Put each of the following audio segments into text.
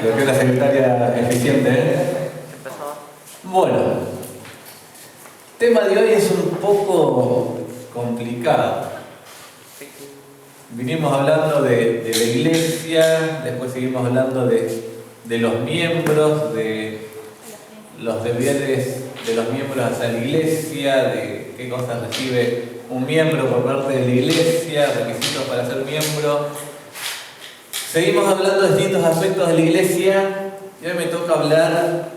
Lo que es la secretaria eficiente, ¿eh? Bueno, el tema de hoy es un poco complicado. Vinimos hablando de la iglesia, después seguimos hablando de los miembros, de los deberes de los miembros hacia la iglesia, de qué cosas recibe un miembro por parte de la iglesia, requisitos para ser miembro. Seguimos hablando de distintos aspectos de la iglesia y hoy me toca hablar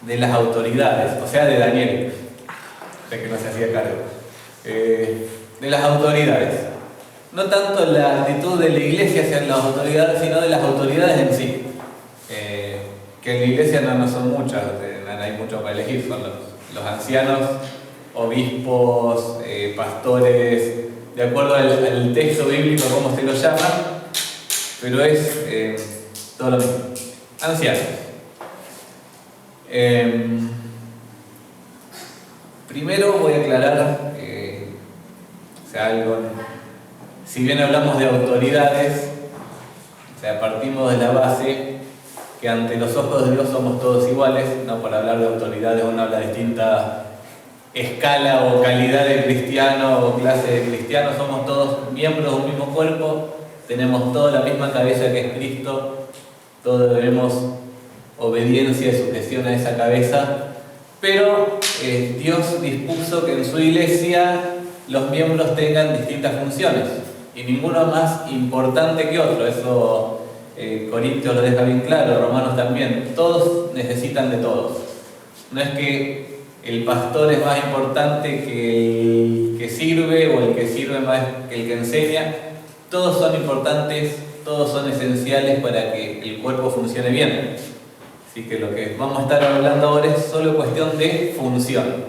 de las autoridades, o sea, de Daniel, de que no se hacía cargo. De las autoridades. No tanto la actitud de la iglesia hacia las autoridades, sino de las autoridades en sí. Que en la iglesia no son muchas, no hay mucho para elegir, son los ancianos, obispos, pastores, de acuerdo al texto bíblico, cómo se lo llama, pero es todo lo mismo. Ancianos. Primero voy a aclarar algo. Si bien hablamos de autoridades, partimos de la base que ante los ojos de Dios somos todos iguales. No, por hablar de autoridades uno habla de distinta escala o calidad de cristiano o clase de cristiano. Somos todos miembros de un mismo cuerpo, tenemos toda la misma cabeza que es Cristo, todos debemos obediencia y sujeción a esa cabeza, pero Dios dispuso que en su iglesia los miembros tengan distintas funciones y ninguno más importante que otro. Eso Corintios lo deja bien claro, Romanos también. Todos necesitan de todos. No es que el pastor es más importante que el que sirve o el que sirve más que el que enseña. Todos son importantes, todos son esenciales para que el cuerpo funcione bien. Así que lo que vamos a estar hablando ahora es solo cuestión de función.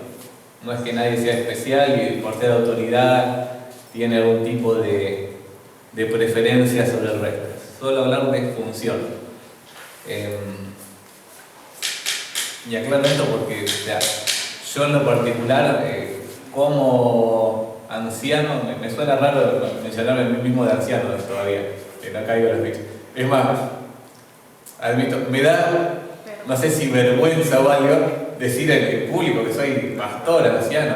No es que nadie sea especial y por ser autoridad tiene algún tipo de preferencia sobre el resto. Solo hablar de función. Y aclaro esto porque yo en lo particular, como anciano, me suena raro mencionarme a mí mismo de anciano todavía, que no caigo en los bichos. Es más, admito, me da, no sé si vergüenza o algo, decir en público que soy pastor, anciano.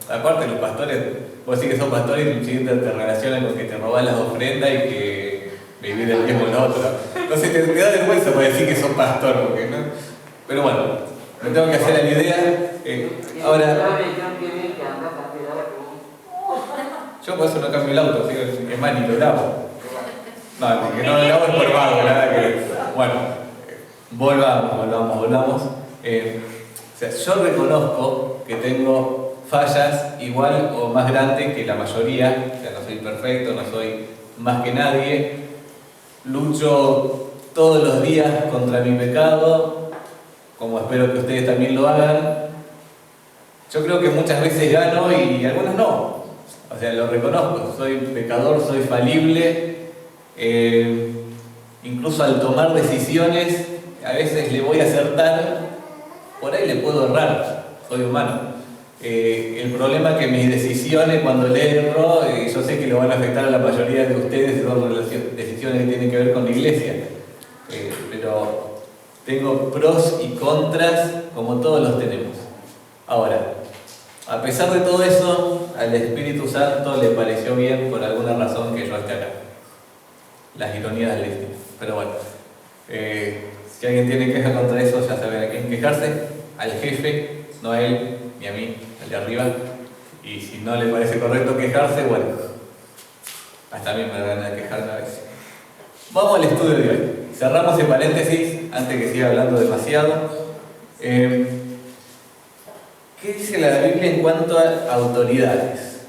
Aparte los pastores, vos decís que son pastores y te relacionan con que te robás las ofrendas y que vivís del tiempo en otro. Entonces te da vergüenza para decir que sos pastor, porque no. Pero bueno, me tengo que hacer la idea. Ahora, yo por eso no cambio el auto, así que es más ni lo lavo. No, que no lo lavo es por vago, nada que. Bueno, volvamos. Yo reconozco que tengo fallas igual o más grandes que la mayoría. No soy perfecto, no soy más que nadie. Lucho todos los días contra mi pecado, como espero que ustedes también lo hagan. Yo creo que muchas veces gano y algunas no. Lo reconozco, soy pecador, soy falible. Incluso al tomar decisiones, a veces le voy a acertar, por ahí le puedo errar, soy humano. El problema es que mis decisiones, cuando le erro, yo sé que lo van a afectar a la mayoría de ustedes, y son decisiones que tienen que ver con la iglesia. Pero tengo pros y contras, como todos los tenemos. Ahora, a pesar de todo eso, al Espíritu Santo le pareció bien por alguna razón que yo esté acá. Las ironías del destino. Pero bueno, si alguien tiene queja contra eso, ya saben a quién quejarse. Al jefe, no a él ni a mí, al de arriba. Y si no le parece correcto quejarse, bueno, hasta a mí me da ganas de quejarme a veces. Vamos al estudio de hoy. Cerramos el paréntesis antes que siga hablando demasiado. ¿Qué dice la Biblia en cuanto a autoridades?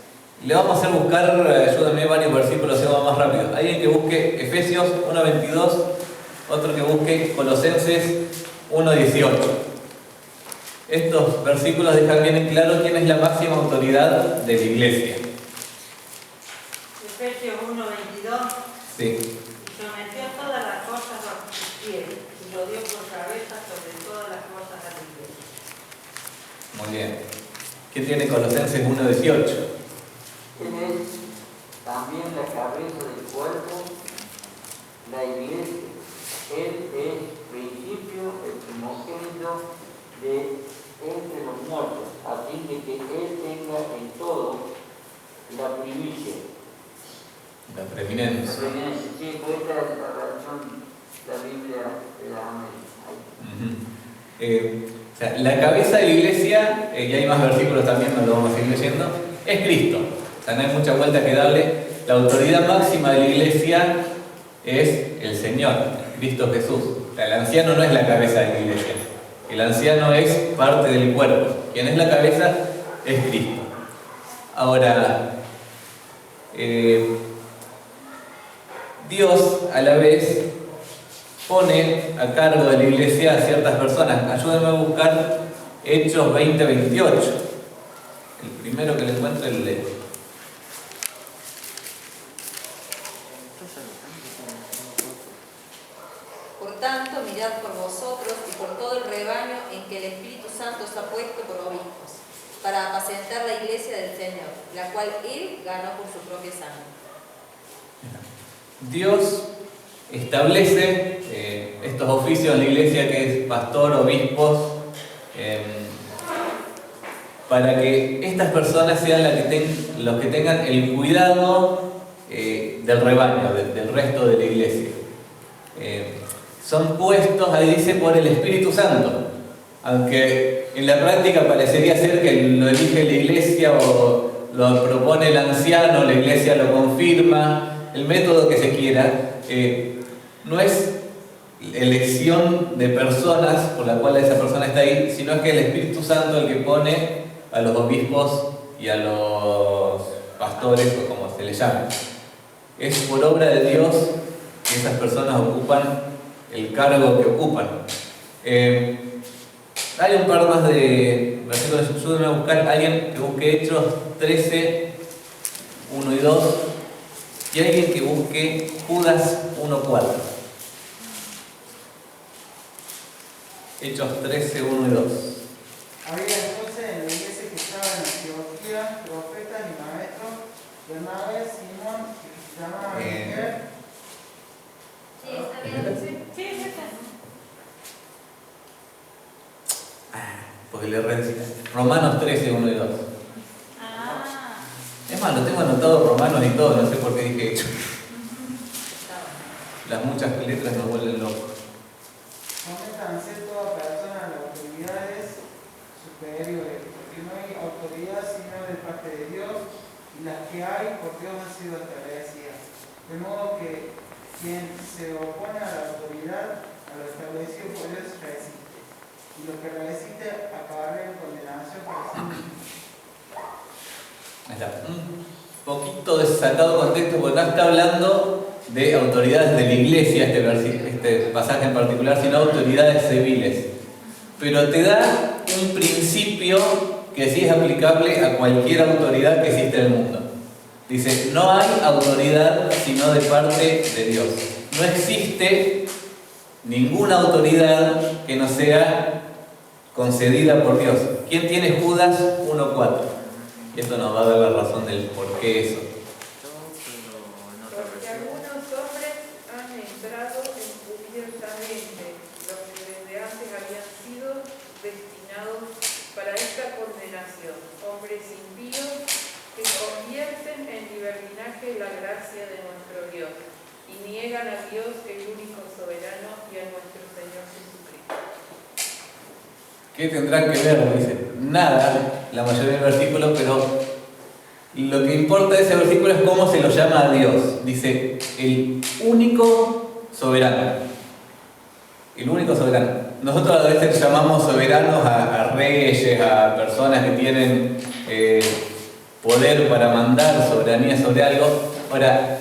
Le vamos a hacer buscar, ayúdame, varios versículos, se va más rápido. Alguien que busque Efesios 1:22, otro que busque Colosenses 1:18. Estos versículos dejan bien en claro quién es la máxima autoridad de la iglesia. Efesios 1:22. Sí. Y sometió todas las cosas a sus pies y lo dio por cabeza sobre todas las cosas a la iglesia. Muy bien. ¿Qué tiene Colosenses 1:18? Él es también la cabeza del cuerpo, la iglesia. Él es principio, el primogénito de entre los muertos, a fin de que Él tenga en todo la primicia. La preeminencia. Sí, pues esta es la versión, la Biblia de la Amén. O sea, la cabeza de la iglesia, y hay más versículos también, no lo vamos a seguir leyendo, es Cristo. O sea, no hay mucha vuelta que darle. La autoridad máxima de la iglesia es el Señor, Cristo Jesús. O sea, el anciano no es la cabeza de la iglesia. El anciano es parte del cuerpo. Quien es la cabeza es Cristo. Ahora, Dios a la vez pone a cargo de la iglesia a ciertas personas. Ayúdenme a buscar Hechos 20-28. El primero que le encuentro es el de... Por tanto, mirad por vosotros y por todo el rebaño en que el Espíritu Santo os ha puesto por obispos, para apacentar la iglesia del Señor, la cual Él ganó por su propia sangre. Dios establece estos oficios en la iglesia, que es pastor, obispos, para que estas personas sean los que tengan el cuidado del rebaño, del resto de la iglesia. Son puestos, ahí dice, por el Espíritu Santo, aunque en la práctica parecería ser que lo elige la iglesia o lo propone el anciano, la iglesia lo confirma, el método que se quiera. No es elección de personas por la cual esa persona está ahí, sino es que el Espíritu Santo el que pone a los obispos y a los pastores, o como se les llame. Es por obra de Dios que esas personas ocupan el cargo que ocupan. Hay un par más de versículos. Ayúdenme a buscar alguien que busque Hechos 13, 1 y 2, y alguien que busque Judas 1, 4. Hechos 13, 1 y 2. Había entonces en la iglesia que estaba en Antioquía profetas y maestros, Bernabé, Simón, que se llamaba Miguel. Sí, está bien. Sí, sí, sí. Porque le redecía. Romanos 13, 1 y 2. Ah. Es más, lo tengo anotado Romanos y todo, no sé por qué dije Hechos. Las muchas letras nos vuelven locos. Sométanse toda persona a las autoridades superiores, porque no hay autoridad sino de parte de Dios, y las que hay por Dios han sido establecidas. De modo que quien se opone a la autoridad, a lo establecido por Dios, resiste. Y lo que resiste acabará en condenación para sí mismo. Ahí está. Un poquito sacado de contexto, porque no está hablando de autoridades de la iglesia, este pasaje en particular, sino autoridades civiles. Pero te da un principio que sí es aplicable a cualquier autoridad que existe en el mundo. Dice, no hay autoridad sino de parte de Dios. No existe ninguna autoridad que no sea concedida por Dios. ¿Quién tiene Judas 1.4? Y esto nos va a dar la razón del por qué eso. Porque algunos hombres han entrado encubiertamente, los que desde antes habían sido destinados para esta condenación, hombres impíos que convierten en libertinaje la gracia de nuestro Dios y niegan a Dios, el único soberano, y a nuestro Señor Jesucristo. ¿Qué tendrán que ver? Dice, nada, la mayoría del versículo, pero lo que importa de ese versículo es cómo se lo llama a Dios. Dice, el único soberano. El único soberano. Nosotros a veces llamamos soberanos a reyes, a personas que tienen poder para mandar soberanía sobre algo. Ahora,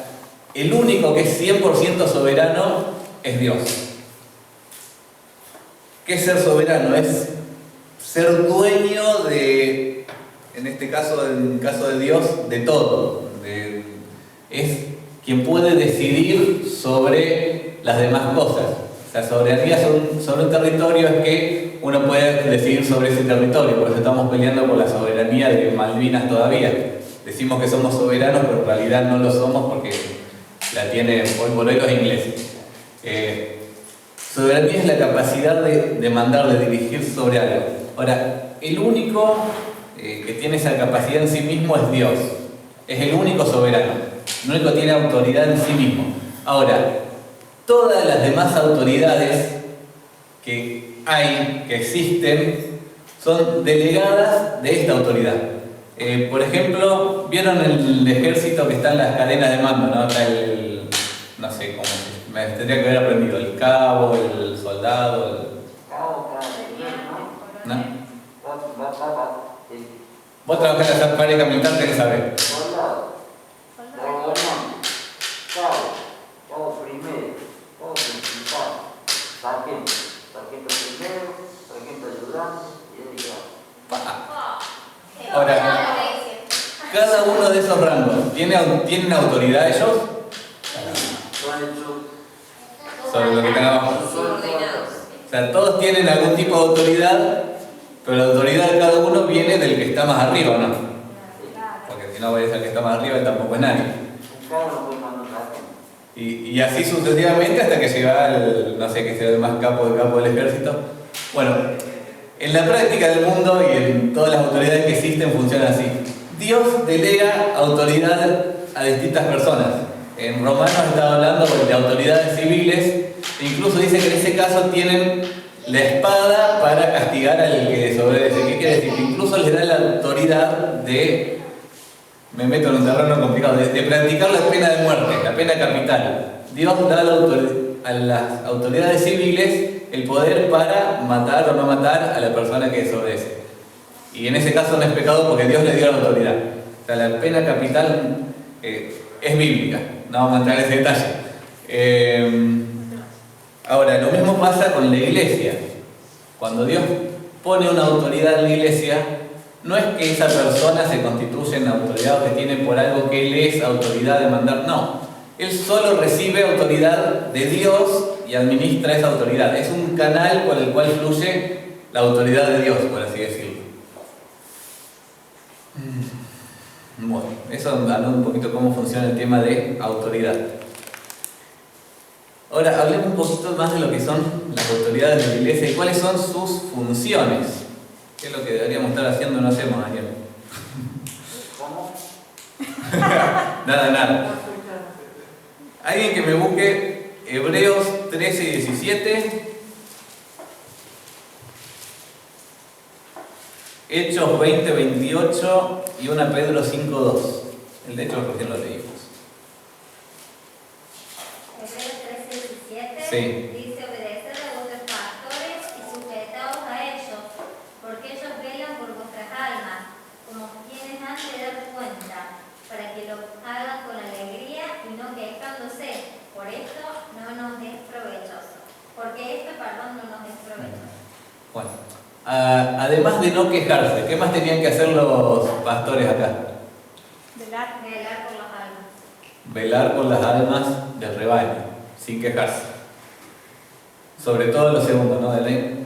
el único que es 100% soberano es Dios. ¿Qué es ser soberano? Es ser dueño de, en este caso, en el caso de Dios, de todo. Es quien puede decidir sobre las demás cosas. La soberanía sobre un territorio es que uno puede decidir sobre ese territorio, por eso estamos peleando por la soberanía de Malvinas todavía. Decimos que somos soberanos, pero en realidad no lo somos porque la tienen hoy por hoy los ingleses. Soberanía es la capacidad de mandar, de dirigir sobre algo. Ahora, el único que tiene esa capacidad en sí mismo es Dios. Es el único soberano. El único que tiene autoridad en sí mismo. Ahora, todas las demás autoridades que hay, que existen, son delegadas de esta autoridad. Por ejemplo, ¿vieron el ejército que está en las cadenas de mando? ¿No? Está no sé cómo me tendría que haber aprendido, el cabo, el soldado, ¿no? Vos trabajás en esa pareja militar, tenés que saber. Soldado, cabo primero, cabo principal, sargento primero, sargento ayudante y delegado. Ahora, cada uno de esos rangos, ¿tienen autoridad ellos? Sobre lo que están abajo. O sea, todos tienen algún tipo de autoridad, pero la autoridad de cada uno viene del que está más arriba, ¿no? Porque si no voy a decir el que está más arriba, él tampoco es nadie. Y así sucesivamente hasta que llega el, no sé, que sea el más capo del ejército. Bueno, en la práctica del mundo y en todas las autoridades que existen funciona así. Dios delega autoridad a distintas personas. En Romanos estaba hablando de autoridades civiles, e incluso dice que en ese caso tienen la espada para castigar al que desobedece. ¿Qué quiere decir? Que incluso les da la autoridad de, me meto en un terreno complicado, de practicar la pena de muerte, la pena capital. Dios da a las autoridades civiles el poder para matar o no matar a la persona que desobedece. Y en ese caso no es pecado porque Dios le dio la autoridad. O sea, la pena capital es bíblica. No vamos a entrar en ese detalle. Ahora, lo mismo pasa con la iglesia. Cuando Dios pone una autoridad en la iglesia, no es que esa persona se constituye en autoridad o que tiene por algo que él es autoridad de mandar, no. Él solo recibe autoridad de Dios y administra esa autoridad. Es un canal por el cual fluye la autoridad de Dios, por así decirlo. Bueno, eso hablando un poquito cómo funciona el tema de autoridad. Ahora, hablemos un poquito más de lo que son las autoridades de la iglesia y cuáles son sus funciones. ¿Qué es lo que deberíamos estar haciendo y no hacemos, Daniel? ¿Cómo? Nada. Alguien que me busque Hebreos 13 y 17, Hechos 20, 28 y 1 Pedro 5, 2. El de Hechos recién lo leímos. Hebreos 13:17 Sí. dice: obedeced a vuestros pastores y sujetaos a ellos, porque ellos velan por vuestras almas, como quienes han de dar cuenta, para que lo hagan con alegría y no quejándose. Por esto no nos es provechoso. Porque esto, no nos es provechoso. Bueno, además de no quejarse, ¿qué más tenían que hacer los pastores acá? Velar por las almas. Velar por las almas del rebaño, sin quejarse. Sobre todo lo segundo, ¿no, Delaine?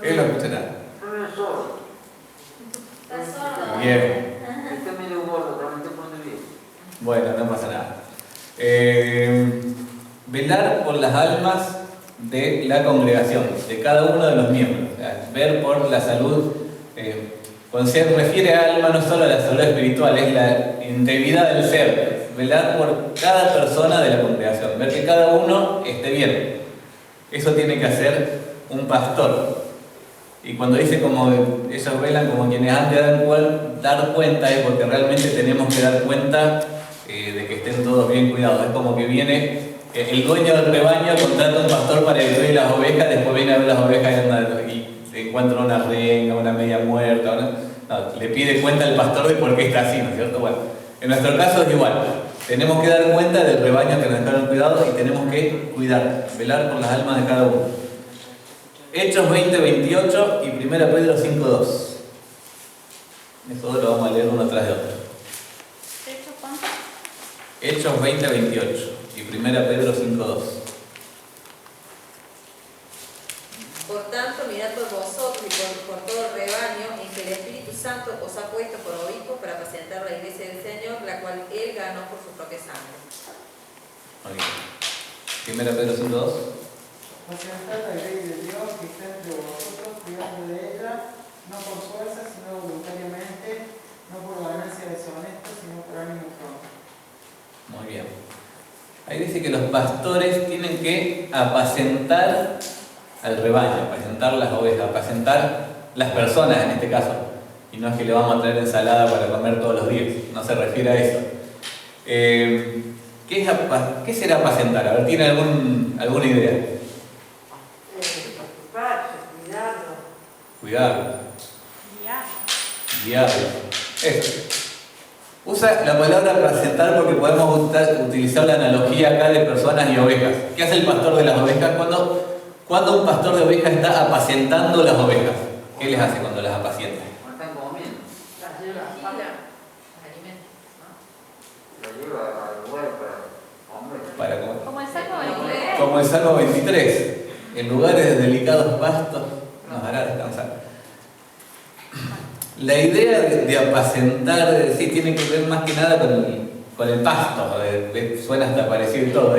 Él lo escucha nada. No es solo. Está sordo. Bien. Este medio gordo, también te pone bien. Bueno, no pasa nada. Velar por las almas de la congregación, de cada uno de los miembros. O sea, ver por la salud. Cuando se refiere a alma, no solo a la salud espiritual, es la integridad del ser. Velar por cada persona de la congregación, ver que cada uno esté bien. Eso tiene que hacer un pastor. Y cuando dice como ellos velan como quienes han de dar cuenta, es porque realmente tenemos que dar cuenta de que estén todos bien cuidados. Es como que viene el dueño del rebaño, contrata a un pastor para que cuide las ovejas, después viene a ver las ovejas y se encuentra una renga, una media muerta. No, le pide cuenta al pastor de por qué está así, ¿no es cierto? Bueno, en nuestro caso es igual. Tenemos que dar cuenta del rebaño que nos dejaron cuidados y tenemos que cuidar, velar por las almas de cada uno. Hechos 20, 28 y 1 Pedro 5, 2. Eso lo vamos a leer uno tras de otro. ¿Hechos cuánto? Hechos 20, 28 y 1 Pedro 5, 2. Por tanto, mirad por vosotros y por todo el rebaño en que el Espíritu Santo os ha puesto por obispos para apacentar la iglesia del Señor, la cual Él ganó por su propia sangre. Muy bien. 1 Pedro 5:2. Pacientad la ley de Dios que está entre vosotros, cuidando de ella, no por fuerza, sino voluntariamente, no por ganancia deshonesta, sino por ánimo pronto. Muy bien. Ahí dice que los pastores tienen que apacentar al rebaño, apacentar las ovejas, apacentar las personas en este caso. Y no es que le vamos a traer ensalada para comer todos los días, no se refiere a eso. ¿Qué será apacentar? A ver, ¿tiene alguna idea? Preocuparse, cuidarlo. Cuidarlo. Guiarlo. Eso. Usa la palabra apacentar porque podemos utilizar la analogía acá de personas y ovejas. ¿Qué hace el pastor de las ovejas? Cuando un pastor de ovejas está apacentando las ovejas, ¿qué les hace cuando las apacienta? No están comiendo. Las vigila. Lo lleva al lugar para comer. Para comer. Como el Salmo 23. Como el Salmo 23, en lugares de delicados pastos nos hará descansar. La idea de apacentar, sí, tiene que ver más que nada con el pasto, suena hasta parecido y todo,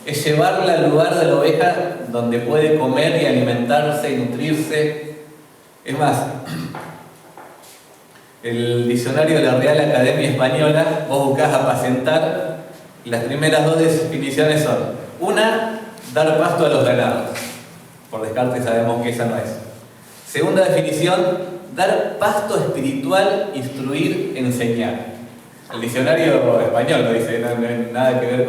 es llevarla al lugar de la oveja donde puede comer y alimentarse y nutrirse. Es más, el diccionario de la Real Academia Española, vos buscás apacentar, las primeras dos definiciones son: una, dar pasto a los ganados. Por descarte sabemos que esa no es. Segunda definición, dar pasto espiritual, instruir, enseñar. El diccionario español lo dice, no hay nada que ver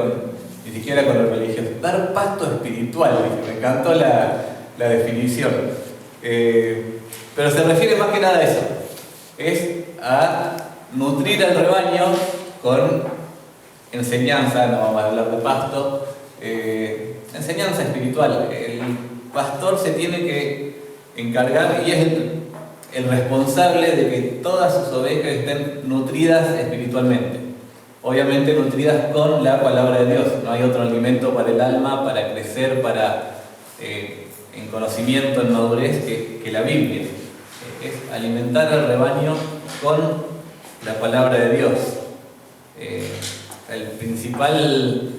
ni siquiera con lo religioso. Dar pasto espiritual, dice, me encantó la definición. Pero se refiere más que nada a eso. Es a nutrir al rebaño con enseñanza, no vamos a hablar de pasto, enseñanza espiritual. El pastor se tiene que encargar y es el responsable de que todas sus ovejas estén nutridas espiritualmente. Obviamente nutridas con la palabra de Dios. No hay otro alimento para el alma, para crecer, en conocimiento, en madurez, que la Biblia. Es alimentar al rebaño con la palabra de Dios. El principal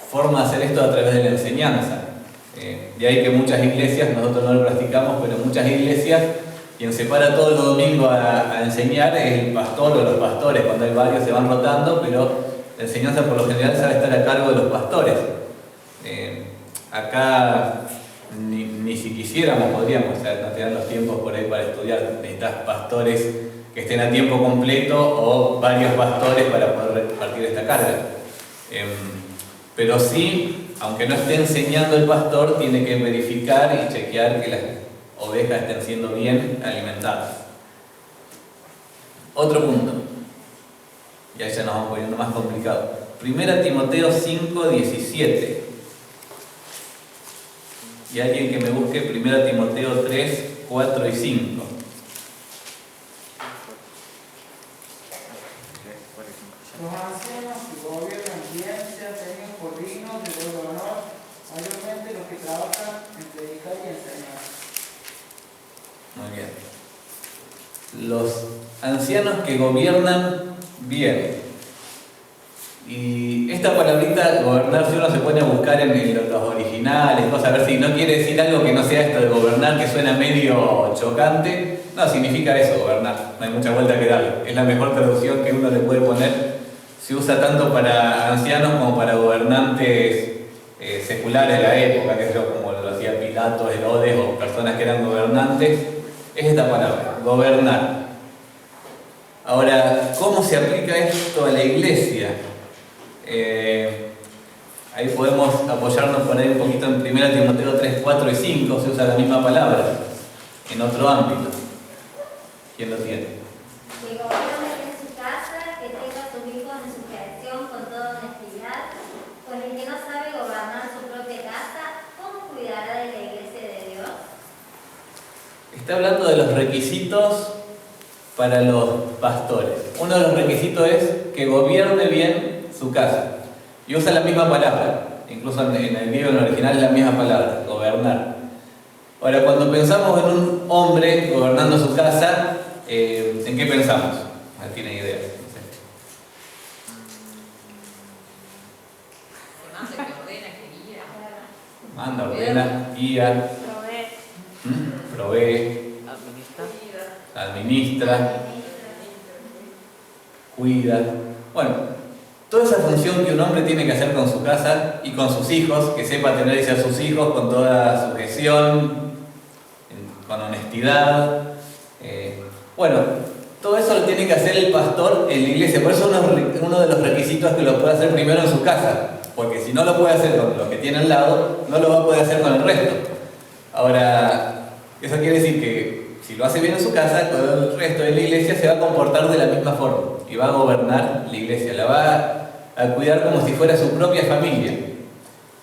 forma de hacer esto es a través de la enseñanza. De ahí que muchas iglesias, nosotros no lo practicamos, pero muchas iglesias, quien se para todos los domingos a enseñar es el pastor o los pastores. Cuando hay varios se van rotando, pero la enseñanza por lo general sabe estar a cargo de los pastores. Acá ni si quisiéramos podríamos, o sea, no te dan los tiempos por ahí para estudiar. Necesitas pastores que estén a tiempo completo o varios pastores para poder repartir esta carga. Pero sí, aunque no esté enseñando el pastor, tiene que verificar y chequear que las ovejas estén siendo bien alimentadas. Otro punto, y ahí ya nos vamos poniendo más complicado. 1 Timoteo 5:17. Y alguien que me busque 1 Timoteo 3, 4 y 5. Los ancianos que gobiernan bien sean tenidos por dignos de todo honor, mayormente los que trabajan en predicar y enseñar. Muy bien. Los ancianos que gobiernan bien. Y esta palabrita, gobernar, si uno se pone a buscar en los originales, a ver si no quiere decir algo que no sea esto de gobernar, que suena medio chocante. No, significa eso, gobernar. No hay mucha vuelta que darle. Es la mejor traducción que uno le puede poner. Se usa tanto para ancianos como para gobernantes seculares de la época, que es como lo hacía Pilato, Herodes o personas que eran gobernantes. Es esta palabra, gobernar. Ahora, ¿cómo se aplica esto a la iglesia? Ahí podemos apoyarnos por ahí un poquito en 1 Timoteo 3, 4 y 5, se usa la misma palabra, en otro ámbito. ¿Quién lo tiene? Que gobierne en su casa, que tenga a sus hijos en sujeción con toda honestidad, pues el que no sabe gobernar su propia casa, ¿cómo cuidará de la iglesia de Dios? Está hablando de los requisitos para los pastores. Uno de los requisitos es que gobierne bien su casa. Y usa la misma palabra, incluso en el griego en el original es la misma palabra, gobernar. Ahora, cuando pensamos en un hombre gobernando su casa, ¿en qué pensamos? ¿No tienen idea? Que mande, que ordene, manda, ordena, guía, provee, administra, cuida. Bueno, toda esa función que un hombre tiene que hacer con su casa y con sus hijos, que sepa tener a sus hijos con toda sujeción, con honestidad. Bueno, todo eso lo tiene que hacer el pastor en la iglesia. Por eso uno de los requisitos es que lo pueda hacer primero en su casa, porque si no lo puede hacer con lo que tiene al lado, no lo va a poder hacer con el resto. Ahora, eso quiere decir que si lo hace bien en su casa, con el resto de la iglesia se va a comportar de la misma forma y va a gobernar la iglesia, la va a cuidar como si fuera su propia familia.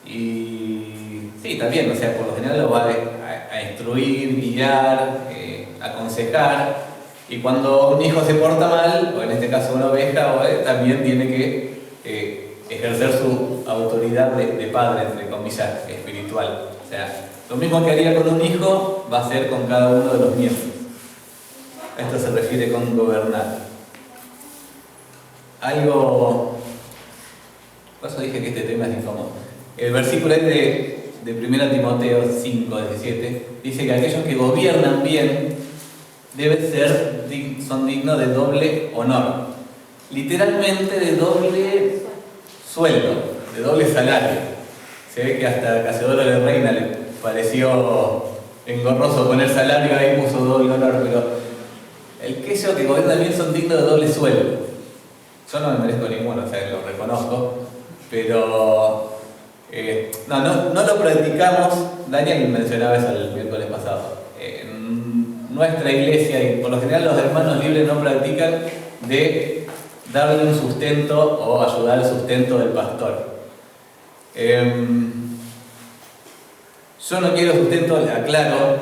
Y sí, también, o sea, por lo general lo va a instruir, guiar, aconsejar. Y cuando un hijo se porta mal, o en este caso una oveja, también tiene que ejercer su autoridad de padre, entre comillas, espiritual. O sea, lo mismo que haría con un hijo, va a hacer con cada uno de los miembros. A esto se refiere con gobernar. Algo... Por eso dije que este tema es incómodo. El versículo de 1 Timoteo 5, 17, dice que aquellos que gobiernan bien son dignos de doble honor. Literalmente de doble sueldo, de doble salario. Se ve que hasta Casiodoro de Reina le pareció engorroso poner salario, ahí puso doble honor, pero el que gobierna bien son dignos de doble sueldo. Yo no me merezco ninguno, o sea, lo reconozco, pero no lo practicamos. Daniel mencionaba eso el miércoles pasado. Nuestra iglesia y por lo general los hermanos libres no practican de darle un sustento o ayudar al sustento del pastor. Yo no quiero sustento, aclaro.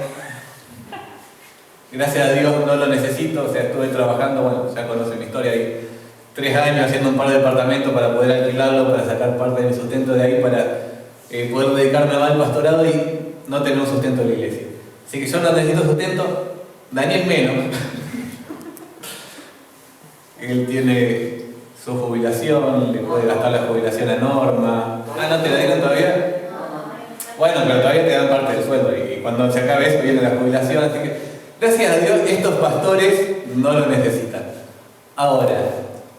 Gracias a Dios no lo necesito, o sea, estuve trabajando, bueno, ya conocen mi historia, ahí 3 años haciendo un par de departamentos para poder alquilarlo, para sacar parte de mi sustento de ahí, para poder dedicarme al pastorado y no tener un sustento de la iglesia. Así que yo no necesito sustento. Daniel menos. Él tiene su jubilación, le puede gastar la jubilación a Norma. ¿No te la dieron todavía? Bueno, pero todavía te dan parte del sueldo y cuando se acabe eso viene la jubilación. Así que, gracias a Dios, estos pastores no lo necesitan. Ahora,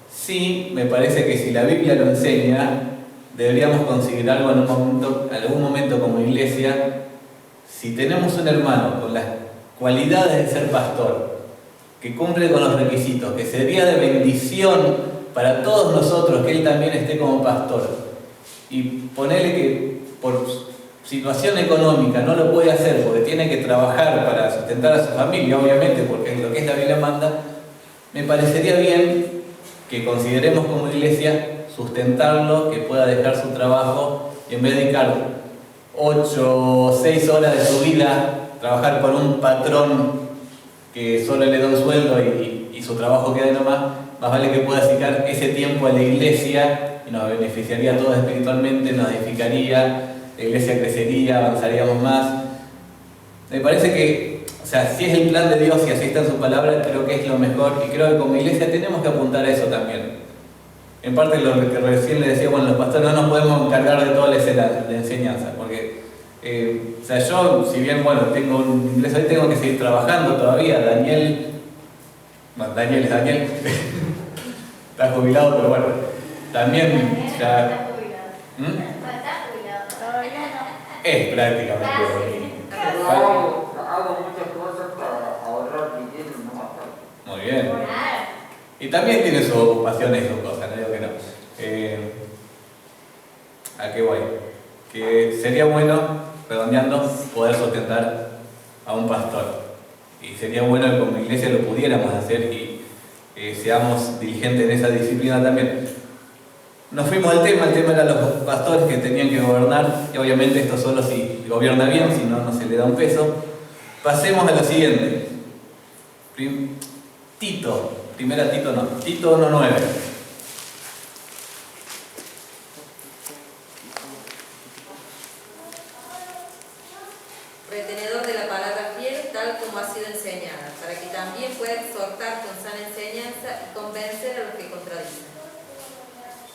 sí me parece que si la Biblia lo enseña, deberíamos considerarlo en algún momento como iglesia. Si tenemos un hermano con las cualidades de ser pastor, que cumple con los requisitos, que sería de bendición para todos nosotros que él también esté como pastor, y ponerle que por situación económica no lo puede hacer porque tiene que trabajar para sustentar a su familia, obviamente, porque es lo que esta Biblia manda, me parecería bien que consideremos como iglesia sustentarlo, que pueda dejar su trabajo y en vez de dedicar 8 o 6 horas de su vida trabajar por un patrón que solo le da un sueldo y su trabajo queda nomás, más vale que pueda dedicar ese tiempo a la iglesia y nos beneficiaría a todos espiritualmente, nos edificaría, la iglesia crecería, avanzaríamos más. Me parece que, o sea, si es el plan de Dios y así está en su palabra, creo que es lo mejor y creo que como iglesia tenemos que apuntar a eso también. En parte lo que recién le decía, bueno, los pastores no nos podemos encargar de toda la enseñanza, porque o sea, yo, si bien, bueno, tengo un ingreso ahí, tengo que seguir trabajando todavía. Daniel es Daniel, está jubilado, pero bueno, también ya... Es prácticamente hago muchas cosas para ahorrar dinero, no. Muy bien. Y también tiene sus ocupaciones y sus cosas, no digo que no. ¿A qué voy? Que sería bueno, redondeando, poder sustentar a un pastor. Y sería bueno que como iglesia lo pudiéramos hacer y seamos diligentes en esa disciplina también. Nos fuimos del tema, el tema era los pastores que tenían que gobernar, y obviamente esto solo si gobierna bien, si no, no se le da un peso. Pasemos a lo siguiente. Tito 1:9. Retenedor de la palabra fiel, tal como ha sido enseñada, para que también pueda exhortar con sana enseñanza y convencer a los que contradicen.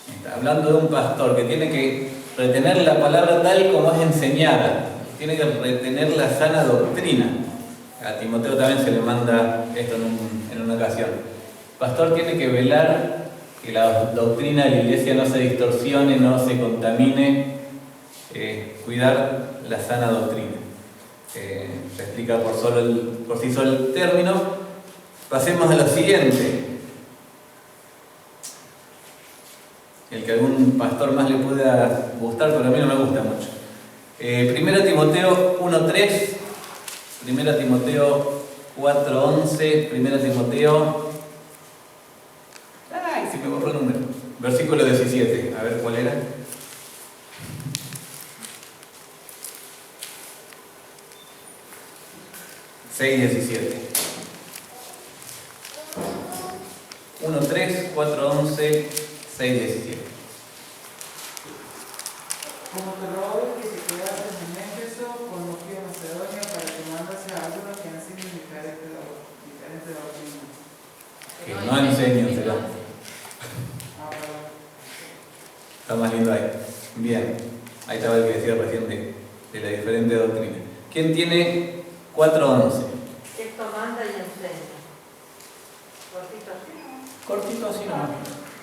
Está hablando de un pastor que tiene que retener la palabra tal como es enseñada, tiene que retener la sana doctrina. A Timoteo también se le manda esto en una ocasión. El pastor tiene que velar que la doctrina de la iglesia no se distorsione, no se contamine, cuidar la sana doctrina. Se explica por sí solo el término. Pasemos a lo siguiente. El que a algún pastor más le pueda gustar, pero a mí no me gusta mucho. 1 Timoteo 1:3, 1 Timoteo 4:11, 1 Timoteo... ¡Ay! Se me borró el número. Versículo 17. A ver cuál era. (6:17). 1:3, 4:11, 6:17. Como te robo que te quedases en Éfeso, con los que Macedonia, para que mandase a algunos que enseñen diferente doctrina. Que no enseñen, será. Ah, perdón. Está más lindo ahí. Bien. Ahí estaba el que decía recién de la diferente doctrina. ¿Quién tiene 4:11? Esto manda y enseña. Cortito así. Cortito así nomás.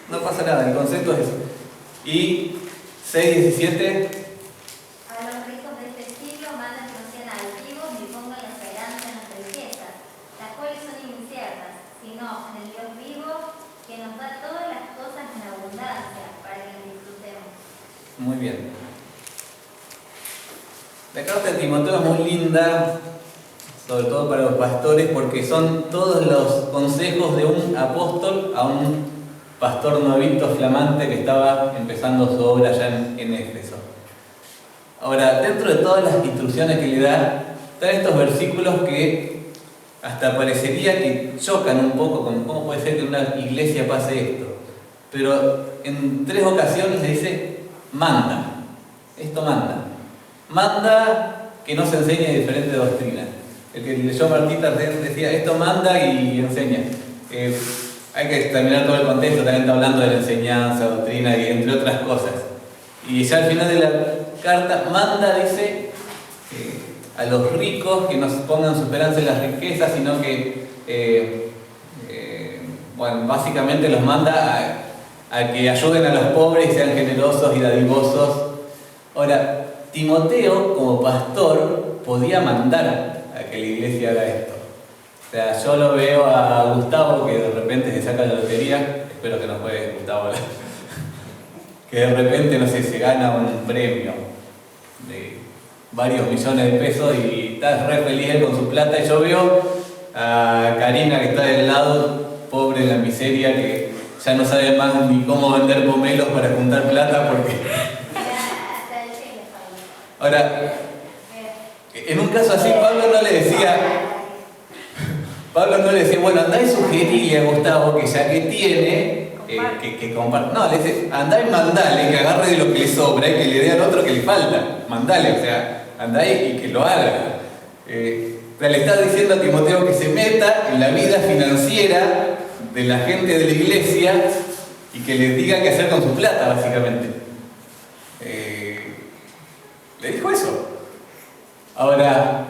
No pasa nada, el concepto es eso. Y 6:17. A los ricos de este siglo manda que no sean altivos ni pongan la esperanza en las riquezas, las cuales son inciertas, sino en el Dios vivo que nos da todas las cosas en abundancia para que las disfrutemos. Muy bien. La carta de Timoteo es muy linda, sobre todo para los pastores, porque son todos los consejos de un apóstol a un pastor novito flamante que estaba empezando su obra allá en Éfeso. Ahora, dentro de todas las instrucciones que le da, trae estos versículos que hasta parecería que chocan un poco con cómo puede ser que en una iglesia pase esto. Pero en 3 ocasiones le dice, manda. Esto manda. Manda que no se enseñe diferente doctrina. El que leyó Martita decía, esto manda y enseña. Hay que examinar todo el contexto, también está hablando de la enseñanza, doctrina y entre otras cosas. Y ya al final de la carta, manda, dice, a los ricos que no pongan su esperanza en las riquezas, sino que, bueno, básicamente los manda a que ayuden a los pobres y sean generosos y dadivosos. Ahora, Timoteo, como pastor, podía mandar a que la iglesia haga esto. O sea, yo lo veo a Gustavo que de repente se saca la lotería, espero que no juegue Gustavo, que de repente, no sé, se gana un premio de varios millones de pesos y está re feliz él con su plata, y yo veo a Karina que está del lado, pobre en la miseria, que ya no sabe más ni cómo vender pomelos para juntar plata porque... Ahora, en un caso así Pablo no le decía, bueno, andá y sugerirle a Gustavo que ya que tiene, que comparta. No, le dice, andá y mandale, que agarre de lo que le sobra y que le dé al otro que le falta. Mandale, o sea, andá y que lo haga. Le está diciendo a Timoteo que se meta en la vida financiera de la gente de la iglesia y que les diga qué hacer con su plata, básicamente. Le dijo eso. Ahora,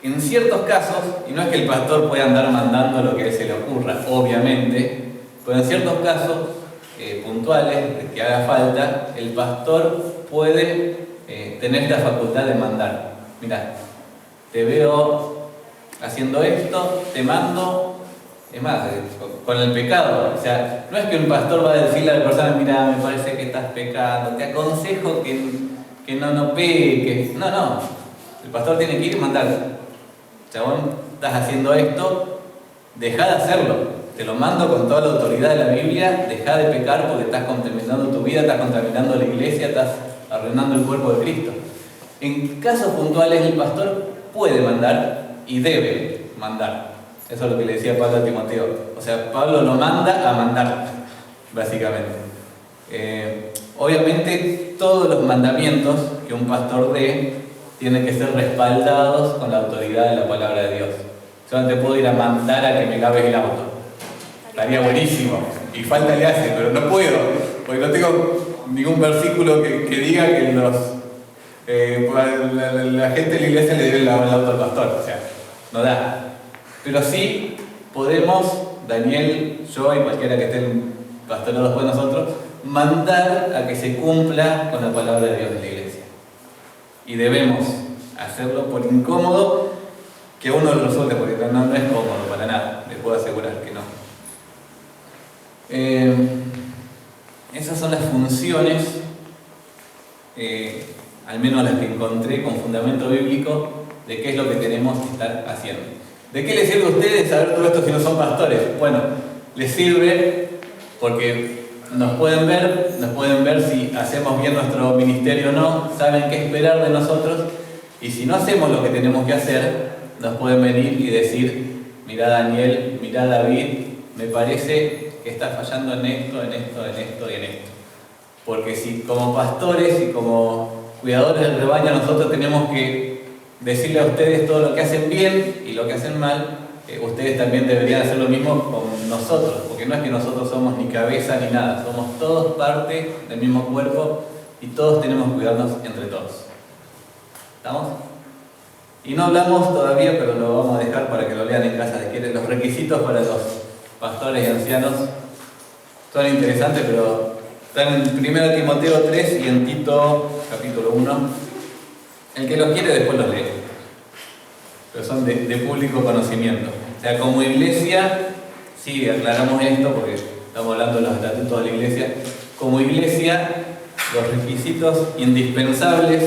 en ciertos casos, y no es que el pastor pueda andar mandando lo que se le ocurra, obviamente, pero en ciertos casos puntuales, que haga falta, el pastor puede tener esta facultad de mandar. Mirá, te veo haciendo esto, te mando, es más, con el pecado. O sea, no es que un pastor va a decirle a la persona, mira, me parece que estás pecando, te aconsejo que no peques. No. El pastor tiene que ir y mandar. Chabón, estás haciendo esto, deja de hacerlo. Te lo mando con toda la autoridad de la Biblia, deja de pecar porque estás contaminando tu vida, estás contaminando la iglesia, estás arruinando el cuerpo de Cristo. En casos puntuales el pastor puede mandar y debe mandar. Eso es lo que le decía Pablo a Timoteo. O sea, Pablo lo manda a mandar, básicamente. Obviamente todos los mandamientos que un pastor dé tienen que ser respaldados con la autoridad de la palabra de Dios. Yo no te puedo ir a mandar a que me laves el auto. Estaría buenísimo. Y falta le hace, pero no puedo. Porque no tengo ningún versículo que diga que la gente de la iglesia le debe el auto al pastor, o sea, no da. Pero sí podemos, Daniel, yo y cualquiera que esté pastorado después de nosotros, mandar a que se cumpla con la palabra de Dios en la iglesia. Y debemos hacerlo por incómodo que uno lo resulte, porque no es cómodo para nada, les puedo asegurar que no. Esas son las funciones, al menos las que encontré con fundamento bíblico, de qué es lo que tenemos que estar haciendo. ¿De qué les sirve a ustedes saber todo esto si no son pastores? Bueno, les sirve porque nos pueden ver si hacemos bien nuestro ministerio o no, saben qué esperar de nosotros, y si no hacemos lo que tenemos que hacer, nos pueden venir y decir: mirá Daniel, mirá David, me parece que estás fallando en esto, en esto, en esto y en esto. Porque si como pastores y como cuidadores del rebaño nosotros tenemos que decirle a ustedes todo lo que hacen bien y lo que hacen mal, ustedes también deberían hacer lo mismo con nosotros, porque no es que nosotros somos ni cabeza ni nada, somos todos parte del mismo cuerpo y todos tenemos que cuidarnos entre todos. ¿Estamos? Y no hablamos todavía, pero lo vamos a dejar para que lo lean en casa si quieren. Los requisitos para los pastores y ancianos son interesantes, pero están en 1 Timoteo 3 y en Tito capítulo 1. El que los quiere después los lee, pero son de público conocimiento. O sea, como iglesia, sí, aclaramos esto porque estamos hablando de los estatutos de la iglesia. Como iglesia, los requisitos indispensables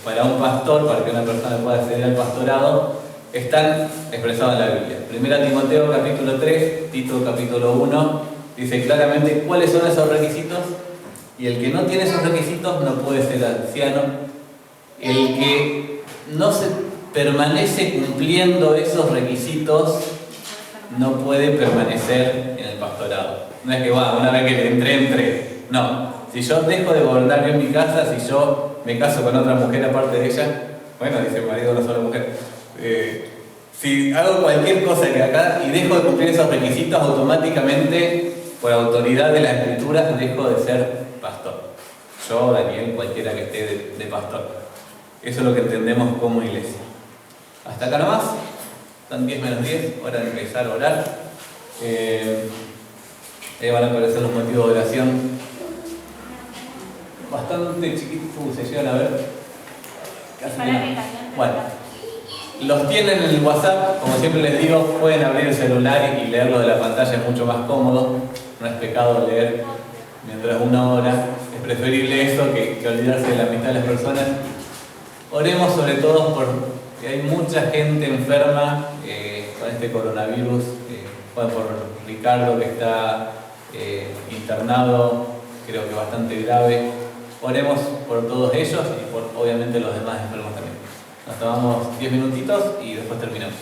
para un pastor, para que una persona pueda acceder al pastorado, están expresados en la Biblia. 1 Timoteo capítulo 3, Tito capítulo 1, dice claramente cuáles son esos requisitos, y el que no tiene esos requisitos no puede ser anciano. El que no se permanece cumpliendo esos requisitos no puede permanecer en el pastorado. No es que una vez que entré. No. Si yo dejo de gobernar bien mi casa, si yo me caso con otra mujer aparte de ella, bueno, dice el marido, no solo mujer, si hago cualquier cosa que acá y dejo de cumplir esos requisitos, automáticamente, por autoridad de la Escritura, dejo de ser pastor. Yo, Daniel, cualquiera que esté de pastor. Eso es lo que entendemos como iglesia. Hasta acá nomás. Están 10 menos 10, hora de empezar a orar. Ahí van a aparecer los motivos de oración. Bastante chiquitos, se llegan a ver. Casi no. Bueno, los tienen en el WhatsApp, como siempre les digo, pueden abrir el celular y leerlo de la pantalla, es mucho más cómodo. No es pecado leer mientras una hora. Es preferible eso que olvidarse de la mitad de las personas. Oremos sobre todo porque hay mucha gente enferma con este coronavirus, por Ricardo que está internado, creo que bastante grave. Oremos por todos ellos y por obviamente los demás enfermos también. Nos tomamos 10 minutitos y después terminamos.